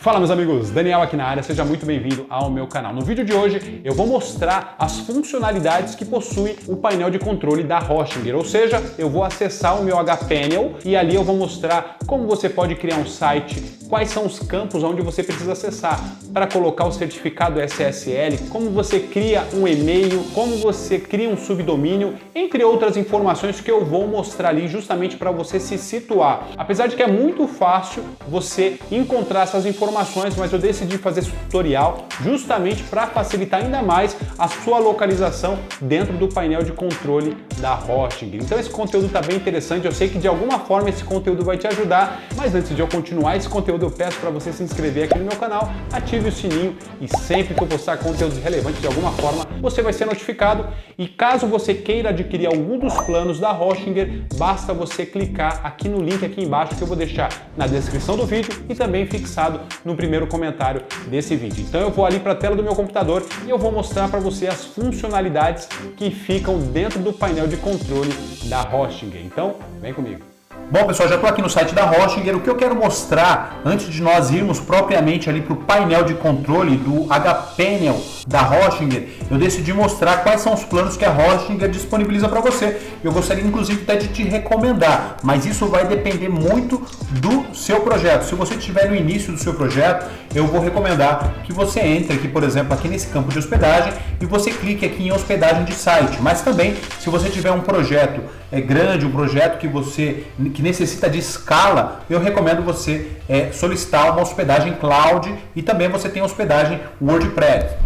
Fala meus amigos, Daniel aqui na área, seja muito bem-vindo ao meu canal. No vídeo de hoje eu vou mostrar as funcionalidades que possui o painel de controle da Hoshinger, ou seja, eu vou acessar o meu HPanel e ali eu vou mostrar como você pode criar um site, quais são os campos onde você precisa acessar para colocar o certificado SSL, como você cria um e-mail, como você cria um subdomínio, entre outras informações que eu vou mostrar ali justamente para você se situar. Apesar de que é muito fácil você encontrar essas informações, mas eu decidi fazer esse tutorial justamente para facilitar ainda mais a sua localização dentro do painel de controle da Hoshinger. Então esse conteúdo está bem interessante, eu sei que de alguma forma esse conteúdo vai te ajudar, mas antes de eu continuar esse conteúdo eu peço para você se inscrever aqui no meu canal, ative o sininho e sempre que eu postar conteúdos relevantes de alguma forma você vai ser notificado. E caso você queira adquirir algum dos planos da Hoshinger, basta você clicar aqui no link aqui embaixo que eu vou deixar na descrição do vídeo e também fixado no primeiro comentário desse vídeo. Então eu vou ali para a tela do meu computador e eu vou mostrar para você as funcionalidades que ficam dentro do painel de controle da Hoshinger. Então, vem comigo. Bom, pessoal, já estou aqui no site da Hoshinger. O que eu quero mostrar, antes de nós irmos propriamente ali para o painel de controle do HPanel da Hoshinger, eu decidi mostrar quais são os planos que a Hoshinger disponibiliza para você. Eu gostaria, inclusive, até de te recomendar, mas isso vai depender muito do seu projeto. Se você estiver no início do seu projeto, eu vou recomendar que você entre aqui, por exemplo, aqui nesse campo de hospedagem e você clique aqui em hospedagem de site. Mas também, se você tiver um projeto grande, um projeto que necessita de escala, eu recomendo você solicitar uma hospedagem cloud e também você tem hospedagem WordPress.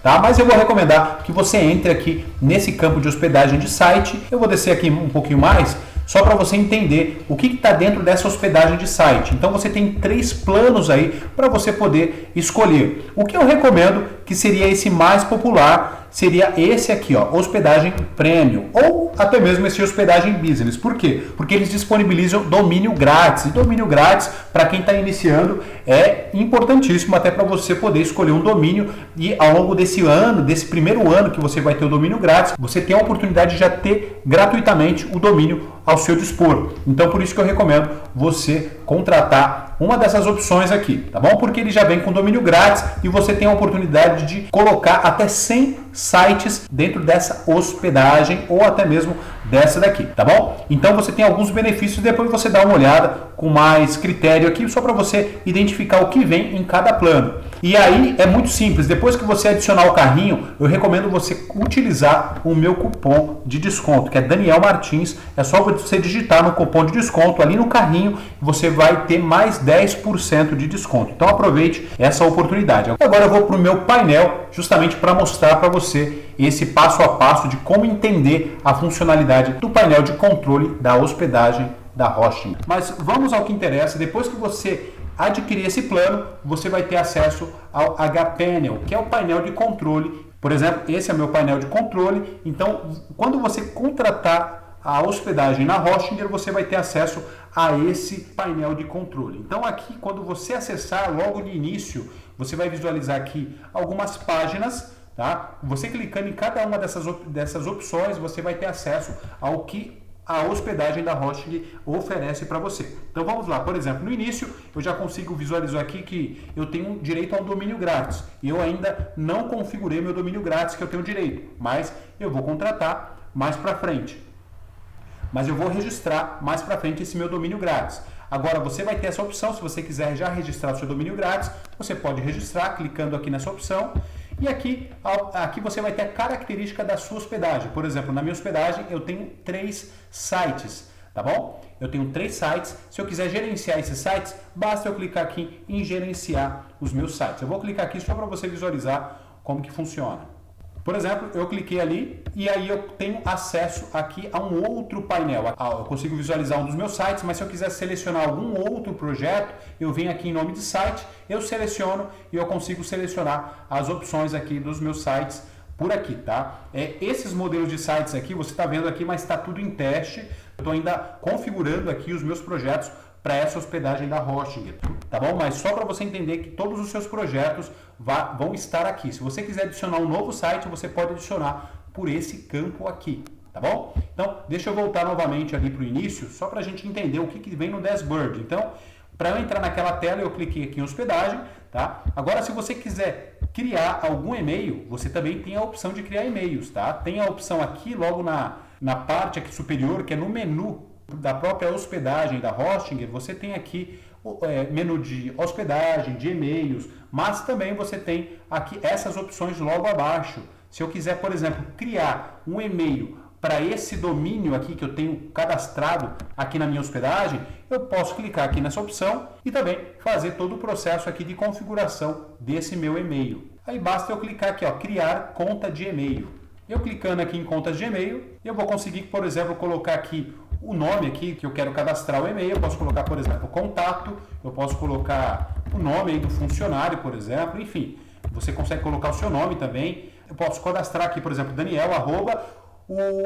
Tá? Mas eu vou recomendar que você entre aqui nesse campo de hospedagem de site. Eu vou descer aqui um pouquinho mais, só para você entender o que está dentro dessa hospedagem de site. Então você tem 3 planos aí para você poder escolher. O que eu recomendo, que seria esse mais popular, seria esse aqui, ó, hospedagem premium, ou até mesmo esse hospedagem business. Por quê? Porque eles disponibilizam domínio grátis, e domínio grátis para quem está iniciando é importantíssimo até para você poder escolher um domínio e ao longo desse ano, desse primeiro ano que você vai ter o domínio grátis, você tem a oportunidade de já ter gratuitamente o domínio ao seu dispor. Então por isso que eu recomendo você contratar uma dessas opções aqui, tá bom? Porque ele já vem com domínio grátis e você tem a oportunidade de colocar até 100 sites dentro dessa hospedagem ou até mesmo dessa daqui, tá bom? Então você tem alguns benefícios, depois você dá uma olhada com mais critério aqui, só para você identificar o que vem em cada plano. E aí é muito simples, depois que você adicionar o carrinho, eu recomendo você utilizar o meu cupom de desconto, que é Daniel Martins. É só você digitar no cupom de desconto ali no carrinho, você vai ter mais 10% de desconto. Então aproveite essa oportunidade. Agora eu vou para o meu painel, justamente para mostrar para você esse passo a passo de como entender a funcionalidade do painel de controle da hospedagem da Hoshinger. Mas vamos ao que interessa. Depois que você adquirir esse plano, você vai ter acesso ao HPanel, que é o painel de controle. Por exemplo, esse é meu painel de controle. Então, quando você contratar a hospedagem na Hoshinger, você vai ter acesso a esse painel de controle. Então, aqui, quando você acessar logo de início, você vai visualizar aqui algumas páginas. Tá? Você clicando em cada uma dessas opções, você vai ter acesso ao que a hospedagem da Hoshinger oferece para você. Então vamos lá, por exemplo, no início eu já consigo visualizar aqui que eu tenho direito a um domínio grátis. Eu ainda não configurei meu domínio grátis que eu tenho direito, mas eu vou contratar mais para frente. Mas eu vou registrar mais para frente esse meu domínio grátis. Agora você vai ter essa opção, se você quiser já registrar o seu domínio grátis, você pode registrar clicando aqui nessa opção. E aqui você vai ter a característica da sua hospedagem. Por exemplo, na minha hospedagem eu tenho 3 sites, tá bom? Eu tenho 3 sites. Se eu quiser gerenciar esses sites, basta eu clicar aqui em gerenciar os meus sites. Eu vou clicar aqui só para você visualizar como que funciona. Por exemplo, eu cliquei ali e aí eu tenho acesso aqui a um outro painel. Eu consigo visualizar um dos meus sites, mas se eu quiser selecionar algum outro projeto, eu venho aqui em nome de site, eu seleciono e eu consigo selecionar as opções aqui dos meus sites por aqui, tá? Esses modelos de sites aqui, você está vendo aqui, mas está tudo em teste. Eu estou ainda configurando aqui os meus projetos para essa hospedagem da Hoshinger, tá bom? Mas só para você entender que todos os seus projetos vão estar aqui. Se você quiser adicionar um novo site, você pode adicionar por esse campo aqui, tá bom? Então, deixa eu voltar novamente ali para o início, só para a gente entender o que vem no dashboard. Então, Para eu entrar naquela tela, eu cliquei aqui em hospedagem, tá? Agora, se você quiser criar algum e-mail, você também tem a opção de criar e-mails, tá? Tem a opção aqui, logo na parte aqui superior, que é no menu da própria hospedagem da Hostinger, você tem aqui o menu de hospedagem, de e-mails, mas também você tem aqui essas opções logo abaixo. Se eu quiser, por exemplo, criar um e-mail para esse domínio aqui que eu tenho cadastrado aqui na minha hospedagem, eu posso clicar aqui nessa opção e também fazer todo o processo aqui de configuração desse meu e-mail. Aí basta eu clicar aqui, ó, criar conta de e-mail. Eu clicando aqui em contas de e-mail, eu vou conseguir, por exemplo, colocar aqui o nome aqui que eu quero cadastrar o e-mail. Eu posso colocar, por exemplo, contato, eu posso colocar o nome aí do funcionário, por exemplo, enfim, você consegue colocar o seu nome também. Eu posso cadastrar aqui, por exemplo, Daniel,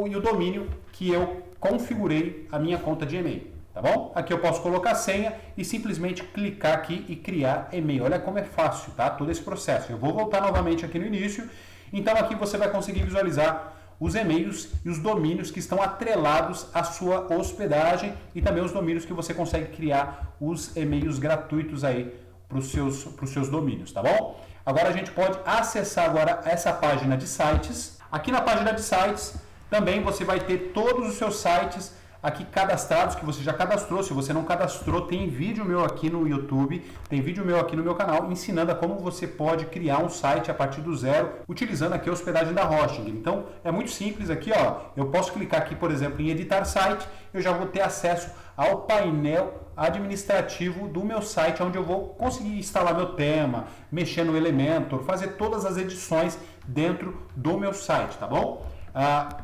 e o domínio que eu configurei a minha conta de e-mail, tá bom? Aqui eu posso colocar a senha e simplesmente clicar aqui e criar e-mail. Olha como é fácil, tá? Todo esse processo. Eu vou voltar novamente aqui no início. Então aqui você vai conseguir visualizar os e-mails e os domínios que estão atrelados à sua hospedagem e também os domínios que você consegue criar os e-mails gratuitos aí para os seus domínios, tá bom? Agora a gente pode acessar agora essa página de sites. Aqui na página de sites também você vai ter todos os seus sites aqui cadastrados, que você já cadastrou. Se você não cadastrou, tem vídeo meu aqui no YouTube, tem vídeo meu aqui no meu canal ensinando a como você pode criar um site a partir do zero, utilizando aqui a hospedagem da Hostinger. Então é muito simples aqui, ó. Eu posso clicar aqui, por exemplo, em editar site, eu já vou ter acesso ao painel administrativo do meu site, onde eu vou conseguir instalar meu tema, mexer no Elementor, fazer todas as edições dentro do meu site, tá bom?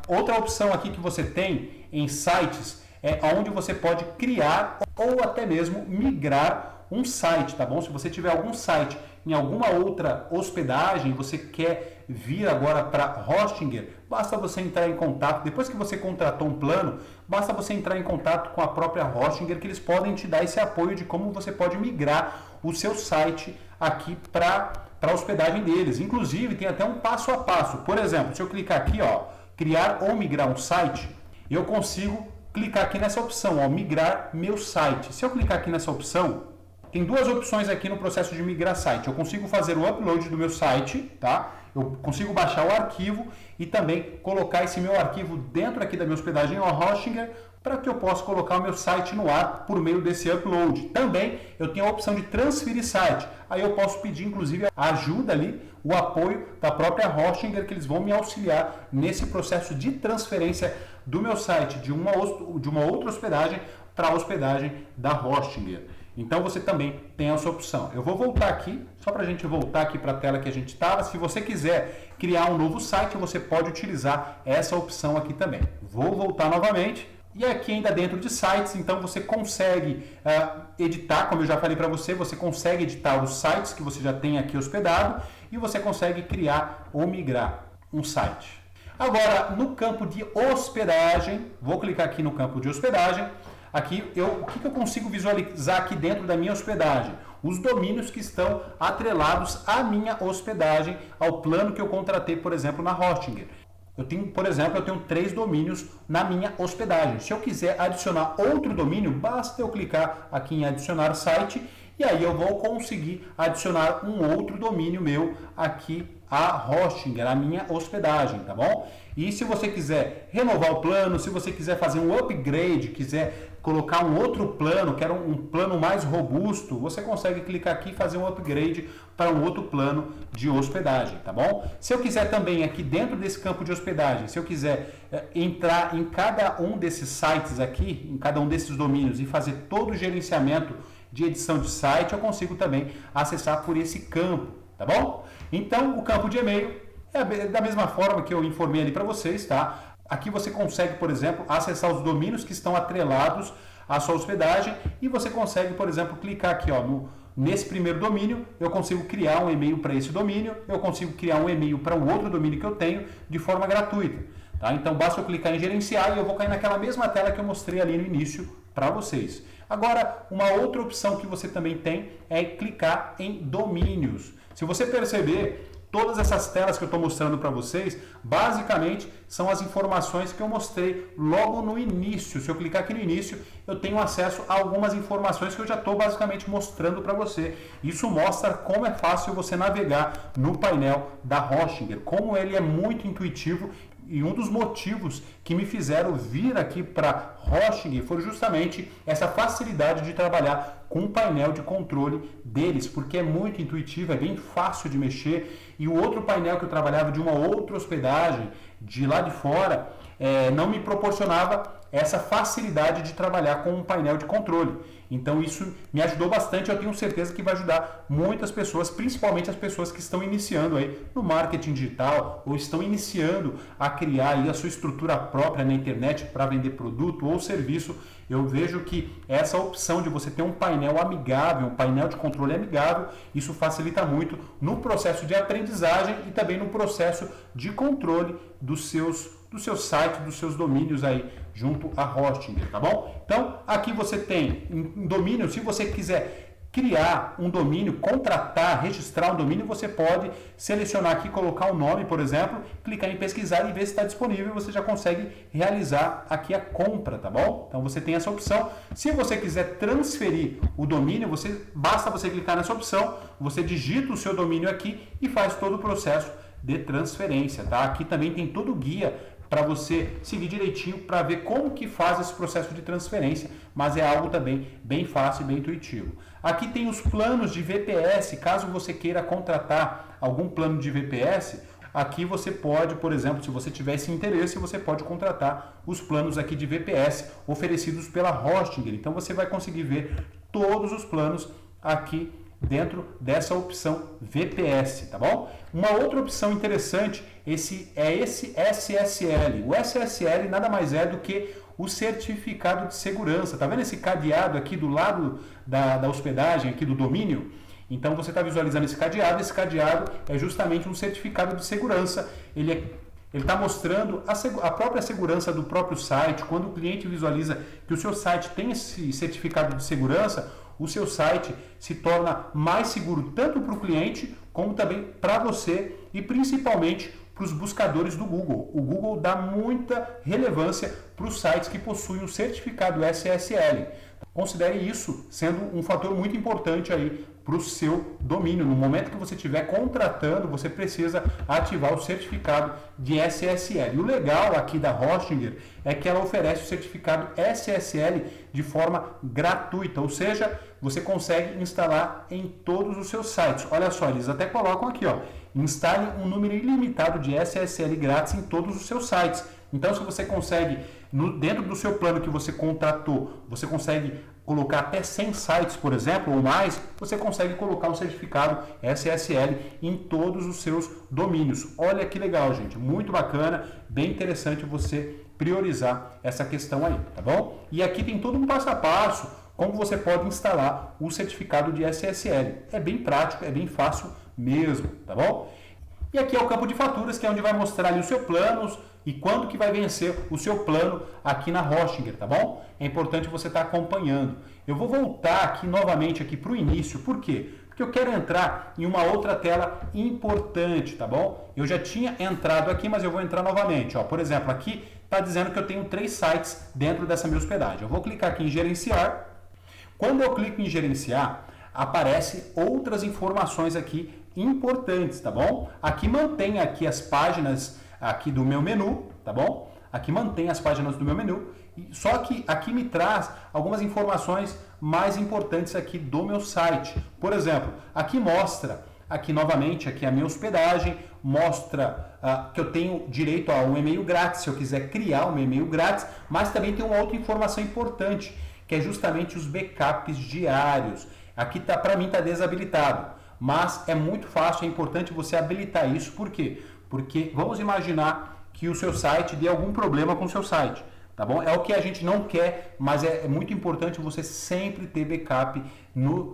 Outra opção aqui que você tem em sites é onde você pode criar ou até mesmo migrar um site, tá bom? Se você tiver algum site em alguma outra hospedagem, você quer vir agora para Hostinger, basta você entrar em contato. Depois que você contratou um plano, basta você entrar em contato com a própria Hostinger, que eles podem te dar esse apoio de como você pode migrar o seu site aqui para a hospedagem deles. Inclusive, tem até um passo a passo. Por exemplo, se eu clicar aqui, ó, criar ou migrar um site, eu consigo clicar aqui nessa opção, ó, migrar meu site. Se eu clicar aqui nessa opção, tem duas opções aqui no processo de migrar site. Eu consigo fazer o upload do meu site, tá? Eu consigo baixar o arquivo e também colocar esse meu arquivo dentro aqui da minha hospedagem Hostinger, para que eu possa colocar o meu site no ar por meio desse upload. Também eu tenho a opção de transferir site. Aí eu posso pedir, inclusive, a ajuda ali, o apoio da própria Hostinger, que eles vão me auxiliar nesse processo de transferência do meu site de uma outra hospedagem para a hospedagem da Hostinger. Então você também tem essa opção. Eu vou voltar aqui, só para a gente voltar aqui para a tela que a gente estava. Se você quiser criar um novo site, você pode utilizar essa opção aqui também. Vou voltar novamente. E aqui ainda dentro de sites, então você consegue editar, como eu já falei para você, você consegue editar os sites que você já tem aqui hospedado e você consegue criar ou migrar um site. Agora, no campo de hospedagem, vou clicar aqui no campo de hospedagem. Aqui, o que eu consigo visualizar aqui dentro da minha hospedagem? Os domínios que estão atrelados à minha hospedagem, ao plano que eu contratei, por exemplo, na Hostinger. Eu tenho, por exemplo, eu tenho 3 domínios na minha hospedagem. Se eu quiser adicionar outro domínio, basta eu clicar aqui em adicionar site e aí eu vou conseguir adicionar um outro domínio meu aqui a Hostinger, a minha hospedagem, tá bom? E se você quiser renovar o plano, se você quiser fazer um upgrade, quiser colocar um outro plano, quer um plano mais robusto, você consegue clicar aqui e fazer um upgrade para um outro plano de hospedagem, tá bom? Se eu quiser também aqui dentro desse campo de hospedagem, se eu quiser entrar em cada um desses sites aqui, em cada um desses domínios e fazer todo o gerenciamento de edição de site, eu consigo também acessar por esse campo. Tá bom? Então, o campo de e-mail é da mesma forma que eu informei ali para vocês, tá? Aqui você consegue, por exemplo, acessar os domínios que estão atrelados à sua hospedagem e você consegue, por exemplo, clicar aqui, ó, nesse primeiro domínio, eu consigo criar um e-mail para esse domínio, eu consigo criar um e-mail para um outro domínio que eu tenho de forma gratuita. Tá? Então, basta eu clicar em gerenciar e eu vou cair naquela mesma tela que eu mostrei ali no início para vocês. Agora, uma outra opção que você também tem é clicar em domínios. Se você perceber, Todas essas telas que eu estou mostrando para vocês, basicamente, são as informações que eu mostrei logo no início. Se eu clicar aqui no início, eu tenho acesso a algumas informações que eu já estou basicamente mostrando para você. Isso mostra como é fácil você navegar no painel da Hoshinger, como ele é muito intuitivo. E um dos motivos que me fizeram vir aqui para Hoshinger foi justamente essa facilidade de trabalhar com o painel de controle deles, porque é muito intuitivo, é bem fácil de mexer. E o outro painel que eu trabalhava de uma outra hospedagem, de lá de fora, não me proporcionava essa facilidade de trabalhar com um painel de controle. Então isso me ajudou bastante, eu tenho certeza que vai ajudar muitas pessoas, principalmente as pessoas que estão iniciando aí no marketing digital ou estão iniciando a criar aí a sua estrutura própria na internet para vender produto ou serviço. Eu vejo que essa opção de você ter um painel amigável, um painel de controle amigável, isso facilita muito no processo de aprendizagem e também no processo de controle do seu site, dos seus domínios aí junto a Hoshinger, tá bom? Então, aqui você tem um domínio, se você quiser criar um domínio, contratar, registrar um domínio, você pode selecionar aqui, colocar um nome, por exemplo, clicar em pesquisar e ver se está disponível, você já consegue realizar aqui a compra, tá bom? Então você tem essa opção. Se você quiser transferir o domínio, basta você clicar nessa opção, você digita o seu domínio aqui e faz todo o processo de transferência, tá? Aqui também tem todo o guia para você seguir direitinho para ver como que faz esse processo de transferência, mas é algo também bem fácil e bem intuitivo. Aqui tem os planos de VPS, caso você queira contratar algum plano de VPS, aqui você pode, por exemplo, se você tiver esse interesse, você pode contratar os planos aqui de VPS oferecidos pela Hoshinger. Então você vai conseguir ver todos os planos aqui dentro dessa opção VPS, tá bom? Uma outra opção interessante, esse SSL. O SSL nada mais é do que o certificado de segurança. Tá vendo esse cadeado aqui do lado da hospedagem, aqui do domínio? Então você está visualizando esse cadeado é justamente um certificado de segurança. Ele está mostrando a própria segurança do próprio site. Quando o cliente visualiza que o seu site tem esse certificado de segurança, o seu site se torna mais seguro tanto para o cliente como também para você e principalmente para os buscadores do Google. O Google dá muita relevância para os sites que possuem um certificado SSL. Considere isso sendo um fator muito importante aí para o seu domínio. No momento que você estiver contratando, você precisa ativar o certificado de SSL. E o legal aqui da Hoshinger é que ela oferece o certificado SSL de forma gratuita, ou seja, você consegue instalar em todos os seus sites. Olha só, eles até colocam aqui, ó, instale um número ilimitado de SSL grátis em todos os seus sites. Então, se você consegue, dentro do seu plano que você contratou, você consegue colocar até 100 sites, por exemplo, ou mais, você consegue colocar um certificado SSL em todos os seus domínios. Olha que legal, gente, muito bacana, bem interessante você priorizar essa questão aí, tá bom? E aqui tem todo um passo a passo, como você pode instalar o certificado de SSL. É bem prático, é bem fácil mesmo, tá bom? E aqui é o campo de faturas, que é onde vai mostrar ali os seus planos e quando que vai vencer o seu plano aqui na Hoshinger, tá bom? É importante você estar acompanhando. Eu vou voltar aqui novamente aqui para o início, por quê? Porque eu quero entrar em uma outra tela importante, tá bom? Eu já tinha entrado aqui, mas eu vou entrar novamente. Ó, por exemplo, aqui está dizendo que eu tenho 3 sites dentro dessa minha hospedagem. Eu vou clicar aqui em gerenciar. Quando eu clico em gerenciar, aparece outras informações aqui importantes, tá bom? Aqui mantém aqui as páginas aqui do meu menu, tá bom? Aqui mantém as páginas do meu menu, só que aqui me traz algumas informações mais importantes aqui do meu site. Por exemplo, aqui mostra, aqui novamente, aqui a minha hospedagem, mostra que eu tenho direito a um e-mail grátis, se eu quiser criar um e-mail grátis, mas também tem uma outra informação importante, que é justamente os backups diários. Aqui tá, para mim está desabilitado, mas é muito fácil, é importante você habilitar isso. Por quê? Porque vamos imaginar que o seu site dê algum problema com o seu site, tá bom? É o que a gente não quer, mas é muito importante você sempre ter backup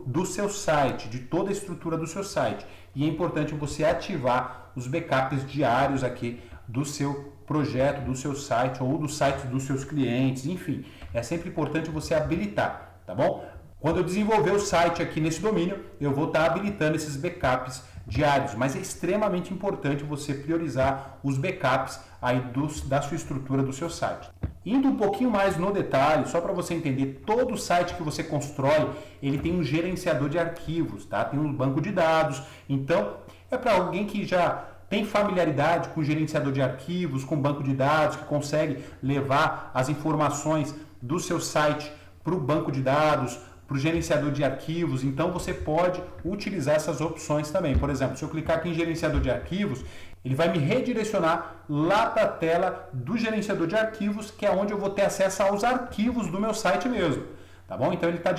do seu site, de toda a estrutura do seu site. E é importante você ativar os backups diários aqui do seu projeto, do seu site ou do site dos seus clientes, enfim. É sempre importante você habilitar, tá bom? Quando eu desenvolver o site aqui nesse domínio, eu vou estar habilitando esses backups diários, mas é extremamente importante você priorizar os backups aí da sua estrutura do seu site. Indo um pouquinho mais no detalhe, só para você entender, todo site que você constrói, ele tem um gerenciador de arquivos, tá? Tem um banco de dados, então é para alguém que já tem familiaridade com o gerenciador de arquivos, com banco de dados, que consegue levar as informações do seu site para o banco de dados, para o gerenciador de arquivos, então você pode utilizar essas opções também. Por exemplo, se eu clicar aqui em gerenciador de arquivos, ele vai me redirecionar lá para a tela do gerenciador de arquivos, que é onde eu vou ter acesso aos arquivos do meu site mesmo, tá bom? Então ele está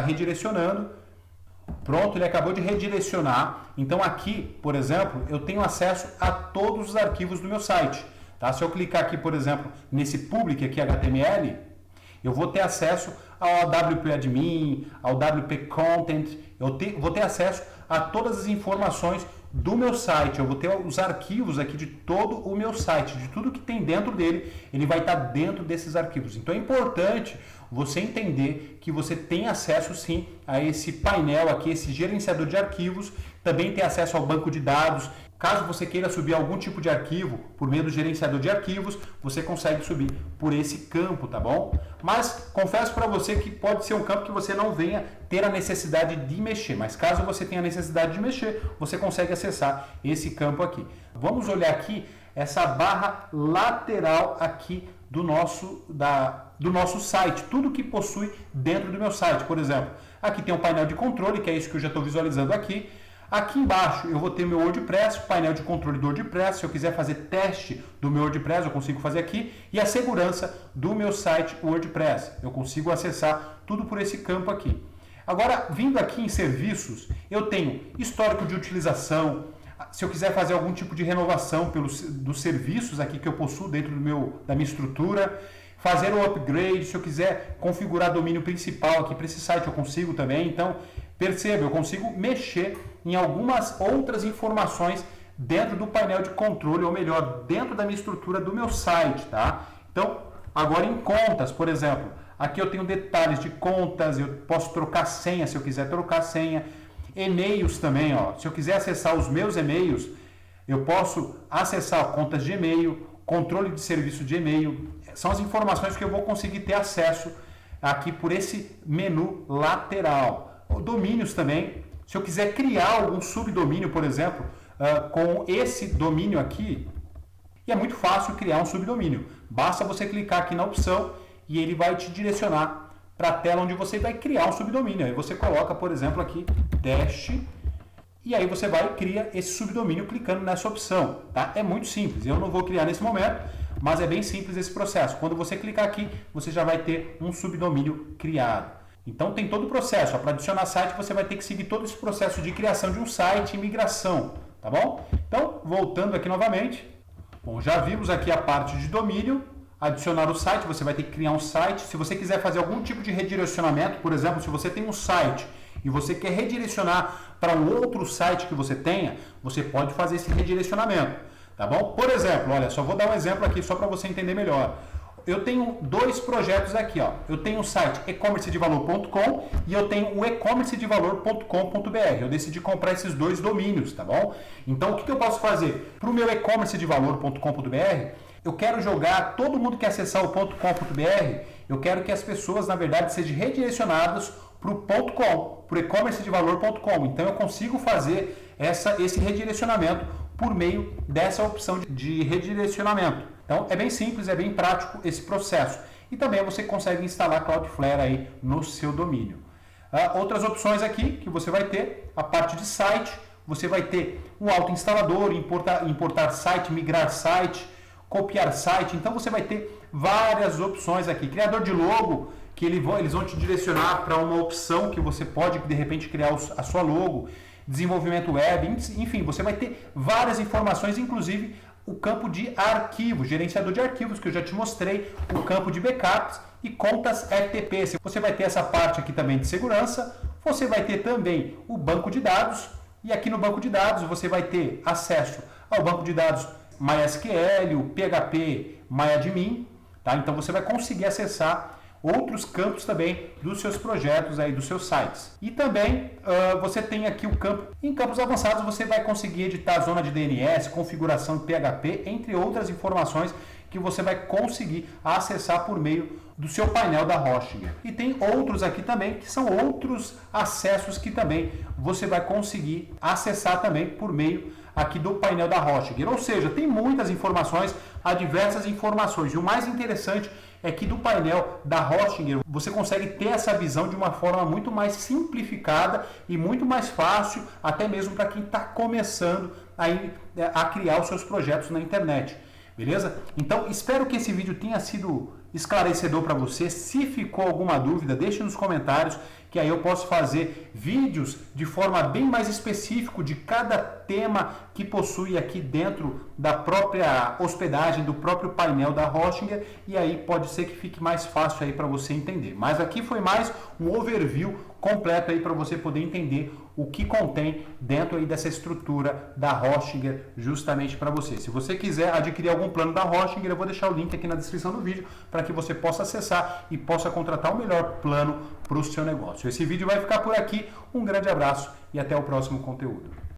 redirecionando. Pronto, ele acabou de redirecionar. Então aqui, por exemplo, eu tenho acesso a todos os arquivos do meu site, tá? Se eu clicar aqui, por exemplo, nesse public aqui HTML, eu vou ter acesso ao WP Admin, ao WP Content, vou ter acesso a todas as informações do meu site, eu vou ter os arquivos aqui de todo o meu site, de tudo que tem dentro dele, ele vai estar dentro desses arquivos. Então é importante você entender que você tem acesso sim a esse painel aqui, esse gerenciador de arquivos, também tem acesso ao banco de dados. Caso você queira subir algum tipo de arquivo por meio do gerenciador de arquivos, você consegue subir por esse campo, tá bom? Mas confesso para você que pode ser um campo que você não venha ter a necessidade de mexer, mas caso você tenha a necessidade de mexer, você consegue acessar esse campo aqui. Vamos olhar aqui essa barra lateral aqui do nosso site, tudo que possui dentro do meu site. Por exemplo, aqui tem um painel de controle, que é isso que eu já estou visualizando aqui. Aqui embaixo eu vou ter meu WordPress, painel de controle do WordPress. Se eu quiser fazer teste do meu WordPress, eu consigo fazer aqui. E a segurança do meu site WordPress. Eu consigo acessar tudo por esse campo aqui. Agora, vindo aqui em serviços, eu tenho histórico de utilização. Se eu quiser fazer algum tipo de renovação dos serviços aqui que eu possuo dentro da minha estrutura, fazer um upgrade, se eu quiser configurar domínio principal aqui para esse site, eu consigo também. Então, perceba, eu consigo mexer em algumas outras informações dentro do painel de controle, ou melhor, dentro da minha estrutura do meu site, tá? Então, agora em contas, por exemplo, aqui eu tenho detalhes de contas, eu posso trocar senha se eu quiser trocar senha. E-mails também, ó. Se eu quiser acessar os meus e-mails, eu posso acessar contas de e-mail, controle de serviço de e-mail. São as informações que eu vou conseguir ter acesso aqui por esse menu lateral. Domínios também. Se eu quiser criar algum subdomínio, por exemplo, com esse domínio aqui, e é muito fácil criar um subdomínio. Basta você clicar aqui na opção e ele vai te direcionar para a tela onde você vai criar um subdomínio. Aí você coloca, por exemplo, aqui dash, e aí você vai e cria esse subdomínio clicando nessa opção, tá? É muito simples, eu não vou criar nesse momento, mas é bem simples esse processo. Quando você clicar aqui, você já vai ter um subdomínio criado. Então tem todo o processo. Para adicionar site, você vai ter que seguir todo esse processo de criação de um site e migração, tá bom? Então, voltando aqui novamente, bom, já vimos aqui a parte de domínio. Adicionar o site, você vai ter que criar um site. Se você quiser fazer algum tipo de redirecionamento, por exemplo, se você tem um site e você quer redirecionar para um outro site que você tenha, você pode fazer esse redirecionamento, tá bom? Por exemplo, olha, só vou dar um exemplo aqui só para você entender melhor. Eu tenho dois projetos aqui, ó. Eu tenho o site e-commercedevalor.com e eu tenho o e-commercedevalor.com.br. Eu decidi comprar esses dois domínios, tá bom? Então, o que eu posso fazer? Para o meu e-commercedevalor.com.br, eu quero jogar, todo mundo que acessar o .com.br, eu quero que as pessoas, na verdade, sejam redirecionadas para o .com, para o e-commercedevalor.com. Então, eu consigo fazer esse redirecionamento por meio dessa opção de redirecionamento. Então, é bem simples, é bem prático esse processo. E também você consegue instalar Cloudflare aí no seu domínio. Outras opções aqui que você vai ter, a parte de site, você vai ter um autoinstalador, importar site, migrar site, copiar site. Então você vai ter várias opções aqui. Criador de logo, que eles vão te direcionar para uma opção que você pode de repente criar a sua logo. Desenvolvimento web, enfim, você vai ter várias informações, inclusive o campo de arquivos, gerenciador de arquivos, que eu já te mostrei, o campo de backups e contas FTP. Você vai ter essa parte aqui também de segurança, você vai ter também o banco de dados, e aqui no banco de dados você vai ter acesso ao banco de dados MySQL, o PHP MyAdmin, tá? Então você vai conseguir acessar outros campos também dos seus projetos aí, dos seus sites. E também você tem aqui o campo, em campos avançados você vai conseguir editar a zona de DNS, configuração de PHP, entre outras informações que você vai conseguir acessar por meio do seu painel da Hostinger. E tem outros aqui também, que são outros acessos que também você vai conseguir acessar também por meio aqui do painel da Hostinger. Ou seja, tem muitas informações, há diversas informações. E o mais interessante é que do painel da Hostinger você consegue ter essa visão de uma forma muito mais simplificada e muito mais fácil, até mesmo para quem está começando a criar os seus projetos na internet. Beleza? Então espero que esse vídeo tenha sido esclarecedor para você. Se ficou alguma dúvida, deixe nos comentários, que aí eu posso fazer vídeos de forma bem mais específica de cada tema que possui aqui dentro da própria hospedagem, do próprio painel da Hostinger, e aí pode ser que fique mais fácil aí para você entender. Mas aqui foi mais um overview completo aí para você poder entender o que contém dentro aí dessa estrutura da Hostinger justamente para você. Se você quiser adquirir algum plano da Hostinger, eu vou deixar o link aqui na descrição do vídeo para que você possa acessar e possa contratar o melhor plano para o seu negócio. Esse vídeo vai ficar por aqui. Um grande abraço e até o próximo conteúdo.